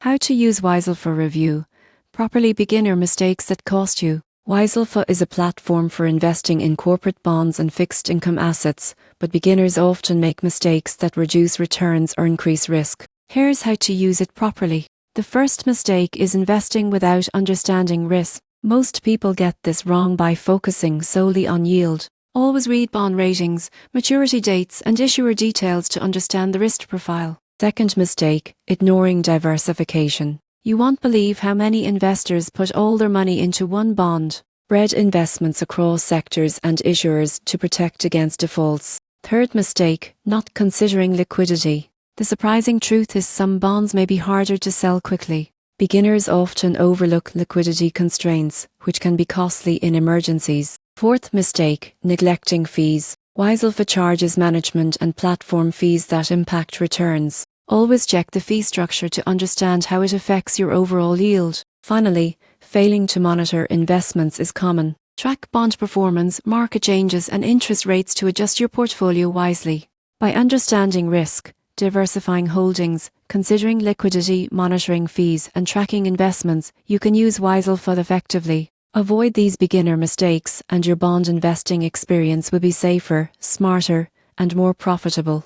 How to use WiseAlpha review. Properly beginner mistakes that cost you. WiseAlpha is a platform for investing in corporate bonds and fixed income assets, but beginners often make mistakes that reduce returns or increase risk. Here's how to use it properly. The first mistake is investing without understanding risk. Most people get this wrong by focusing solely on yield. Always read bond ratings, maturity dates, and issuer details to understand the risk profile. Second mistake, ignoring diversification. You won't believe how many investors put all their money into one bond. Spread investments across sectors and issuers to protect against defaults. Third mistake, not considering liquidity. The surprising truth is some bonds may be harder to sell quickly. Beginners often overlook liquidity constraints, which can be costly in emergencies. Fourth mistake, neglecting fees. WiseAlpha charges management and platform fees that impact returns. Always check the fee structure to understand how it affects your overall yield. Finally, failing to monitor investments is common. Track bond performance, market changes, and interest rates to adjust your portfolio wisely. By understanding risk, diversifying holdings, considering liquidity, monitoring fees, and tracking investments, you can use WiseAlpha effectively. Avoid these beginner mistakes, and your bond investing experience will be safer, smarter, and more profitable.